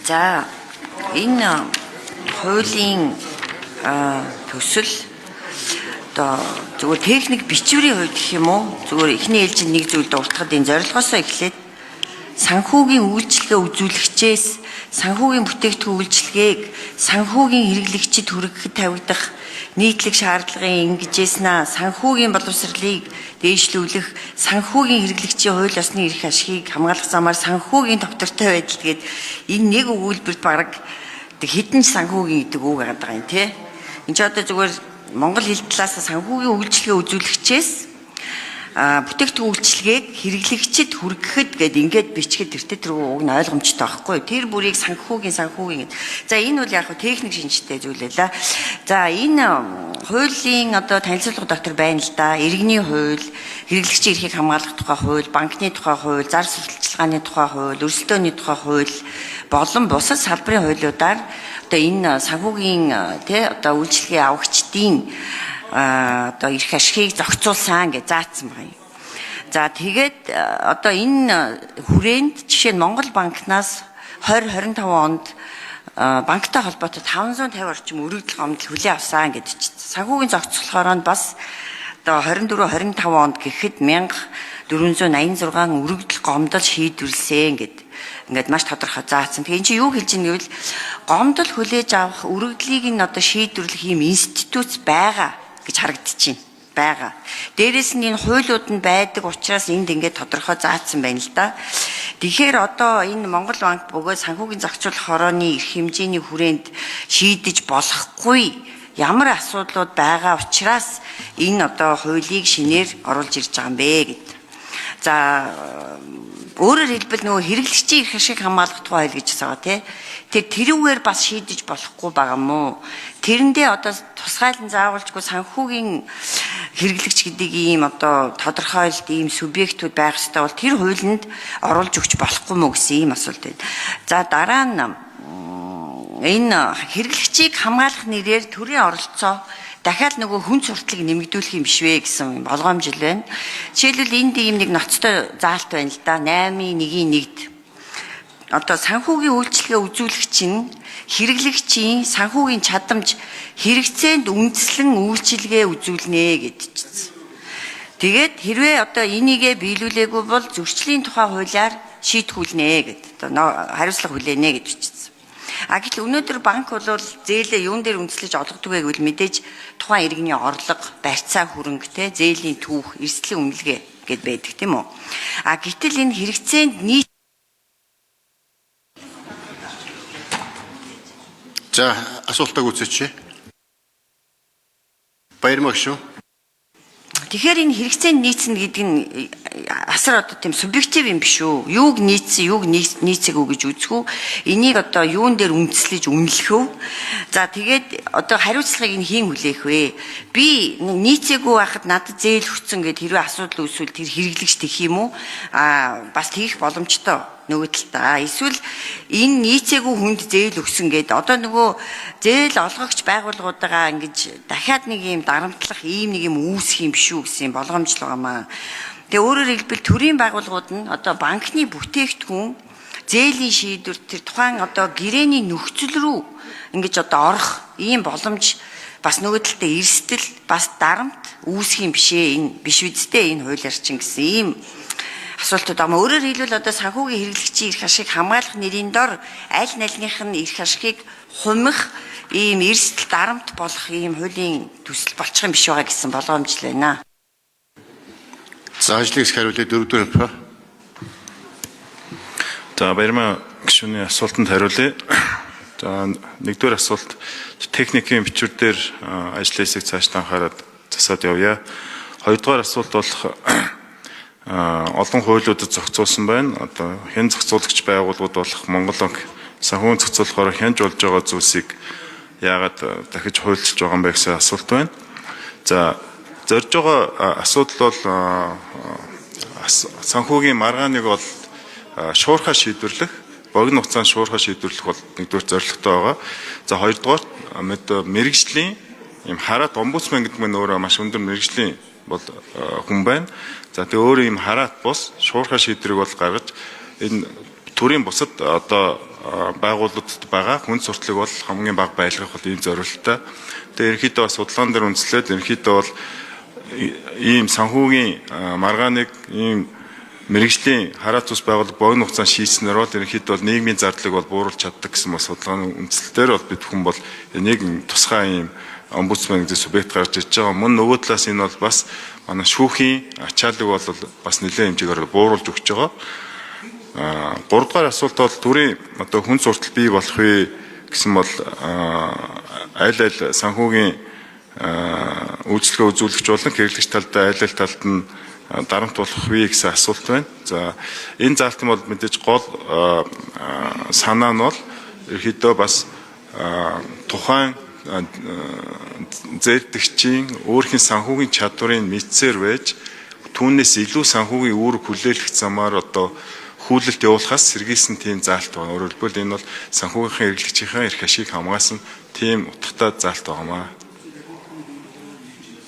За энэ хуулийн төсөл одоо зүгээр техник бичвэрийн хувьд гэх юм уу зүгээр эхний ээлжинд нэг зүйл дуртахад энэ зорилгоосоо эхлээд санхүүгийн үйлчилгээ үзүүлэгчээс санхүүгийн бүтээгдэхүүн үйлчилгээг санхүүгийн хэрэглэгчид хүргэхэд тавигдах нийтлэг шаардлагын ингэжээснаа санхүүгийн боловсролыг дээшлүүлэх санхүүгийн хэрэглэгчийн хууль ёсны эрх ашигыг хамгаалах замаар санхүүгийн товтортой байдал гээд энэ нэг өгүүлбэрт бараг хэдэн ч санхүүгийн гэдэг үг байгаа юм тий. Энд ч одоо зүгээр монгол хэл талаас санхүүгийн үйлчилгээ үзүүлэгчээс бүтээгдэхүүн үйлчилгээг хэрэглэгчид хүргэхэд гээд ингээд бичгээд тэр үг нь ойлгомжтой байхгүй. Тэр бүрийг санхүүгийн за энэ бол яг техник шинжтэй зүйл байлаа. За энэ хуулийн одоо танилцуулга доктор байна л да. Иргэний хууль, хэрэглэгчийн эрхийг хамгаалах тухай хууль, банкны тухай хууль, зар сурталчилгааны тухай хууль, өрсөлдөөний тухай хууль болон бусад салбарын хуулиудаар одоо энэ санхүүгийн одоо үйлчилгээ авагчдын одоо эрх ашигыг зохицуулсан гэж заасан байна. За тэгээд одоо энэ хүрээнд жишээ нь Монгол банкнаас 2025 онд банктай холбоотой 550 орчим өргөдөл гомдол хүлээн авсан гэж чинь. Санхүүгийн зохицуулахаар нь бас одоо 24-25 онд гэхэд 1486 өргөдөл гомдол шийдвэрлсэн гэдэг ингээд маш тодорхой заасан. Тэгээ энэ чинь юу хэлж ийн гэвэл гомдол хүлээж авах өргөдлийг нь одоо шийдвэрлэх юм институт байгаа гэж харагдчихээн байгаа. Дээрээс нь энэ хуулиуд нь байдаг учраас энд ингээд тодорхой заасан байна л да. Тэгэхээр одоо энэ Монгол банк бөгөөд санхүүгийн зохицуулах хорооны эрх хэмжээний хүрээнд шийдэж болохгүй ямар асуудлууд байгаа учраас энэ одоо хуулийг шинээр оруулж ирж байгаа юм бэ гэдэг. За өөрөөр хэлбэл нөгөө хэрэглэгчийн эрх ашиг хамгаалах тухай хууль гэж байгаа тий. Тэрүүгээр бас шийдэж болохгүй байгаа мó. Тэрэндээ одоо тусгайлан заавалжгүй санхүүгийн хэрэглэгч гэдэг ийм одоо тодорхойлт ийм субъектүүд байх ёстой бол тэр хуулинд оруулж өгч болохгүй мó гэсэн ийм асуулт байна. За дараа нь энэ хэрэглэгчийг хамгаалах нэрээр төрийн оролцоо дахиад нөгөө хүн сурталыг нэмэгдүүлэх юм биш вэ гэсэн болгоомжил байна. Жишээлбэл энд ийм нэг ноцтой заалт байна л да. 8.1-1-д. Одоо санхүүгийн үйлчилгээ үзүүлэгч нь хэрэглэгчийн санхүүгийн чадамж хэрэгцээнд үндэслэн үйлчилгээ үзүүлнэ гэдчихсэн. Тэгээд хэрвээ одоо энийгээ биелүүлээгүй бол зөрчлийн тухай хуулиар шийтгүүлнэ гэдэг. Одоо хариуцлага хүлээнэ гэдчихсэн. Гэтэл өнөөдөр банк бол зээлээ юун дээр үндэслэж олгодог вэ гэвэл мэдээж тухайн иргэний орлого, барьцаа хөрөнгө, зээлийн түүх, эрсдлийн үнэлгээ гэд байдаг тийм үү. Гэтэл энэ хэрэгцээнд За асуултаа гүйцээч. Баярмаг шүү. Тэгэхээр энэ хэрэгцээнд нийцнэ гэдэг нь асар одоо тийм субъектив юм биш үү? Юуг нийцсэн, юуг нийцээг үү гэж үзэх үү? Энийг одоо юун дээр үндэслэж үнэлэх үү? За тэгээд одоо хариуцлагыг нь хийн хүлээх вэ? Би нийцээгүй байхад надад зээл өгсөн гэд хэрвээ асуудал үүсвэл тэр хэрэглэгч тэх юм уу? Бас тэгэх боломжтой нөгөө талдаа. Эсвэл энэ нийцээгүй хүнд зээл өгсөн гэд одоо нөгөө зээл олгогч байгууллагуудаа ингэж дахиад нэг юм дарамтлах ийм нэг юм үүсэх юм биш үү гэсэн болгоомжл байгаамаа. Тэгээ өөрөөр хэлбэл төрийн байгууллагууд нь одоо банкны бүтээгдэхүүн зээлийн шийдвэр тэр тухайн одоо гэрээний нөхцөл рүү ингэж одоо орох ийм боломж бас нөгөө талдаа эрсдэл бас дарамт үүсэх юм бишээ энэ биш үсттэй энэ хуулиар чинь гэсэн ийм асуултууд байгаа. Өөрөөр хэлбэл одоо санхүүгийн хэрэглэгчийн эрх ашиг хамгаалах нэрийн дор аль налных нь эрх ашигыг хумих ийм эрсдэл дарамт болох ийм хуулийн төсөл болчих юм биш байгаа гэсэн болгоомжл байна. За ажлыг хариулъя 4-р ампа. За баярмаа гишүүний асуултанд хариулъя. За 1-р асуулт техникийн бичвэр дээр ажлын хэсэг цааш анхаарал засаад явъя. 2-р асуулт бол олон хуулиудад зохицуулсан байна. Одоо хэн зохицуулагч байгууллагууд болох Монгол банк санхүүгийн зохицуулахаар хянж болж байгаа зүйлсийг яагаад дахиж хуульчилж байгаа юм бэ гэсэн асуулт байна. За зорж байгаа асуудал бол санхүүгийн маргааныг бол шуурхаа шийдвэрлэх, богино хугацаанд шуурхаа шийдвэрлэх бол 1-р зорилготой байгаа. За 2-р мэргэжлийн ийм хараат омбудсман гэдэг нь өөрөө маш өндөр мэргэжлийн бол хүн байна. За тэгээ өөрөө ийм хараат бус шуурхаа шийдвэрийг бол гаргаж энэ төрийн бусад одоо байгууллагуудад байгаа хүн сурталчилгааг бол хамгийн бага байлгах бол ийм зорилттой. Тэгээ ерөнхийдөө бас судалгаан дээр үндэслээд ерөнхийдөө бол ийм санхүүгийн маргааныг ийм мэрэгжлийн хараат цус байгууллага богино хугацаанд шийдснээр бол ерөнхийдөө бол нийгмийн зардлыг бол бууруулж чаддаг гэсэн бас судалгааны үндэслэлээр бол бид хүн бол нэг тусгай ийм омбудсмен гэдэг субъект гарч иж байгаа. Мөн нөгөө талаас энэ бол бас манай шүүхийн ачааллыг бол бас нэлээд хэмжээгээр бууруулж өгч байгаа. 3 дугаар асуулт бол төрийн одоо хүн суртал бий болох вэ гэсэн бол аль санхүүгийн үйлчлэгээ үзүүлэгч болон хэрэглэгч талдаа аль талд нь дарамт болох вэ гэсэн асуулт байна. За энэ заалтын бол мэдээж гол санаа нь бол ерөөдөө бас тухайн зээлдэгчийн өөрхийн санхүүгийн чадварыг мэдсээр байж түүнээс илүү санхүүгийн үүрэг хүлээлгэх замаар одоо хүлээлт явуулахаас сэргийлсэн тийм заалт байна. Өөрөөр хэлбэл энэ бол санхүүгийн хэрэглэгчийн эрх ашиг хамгаалсан тийм утгатай заалт байнамаа.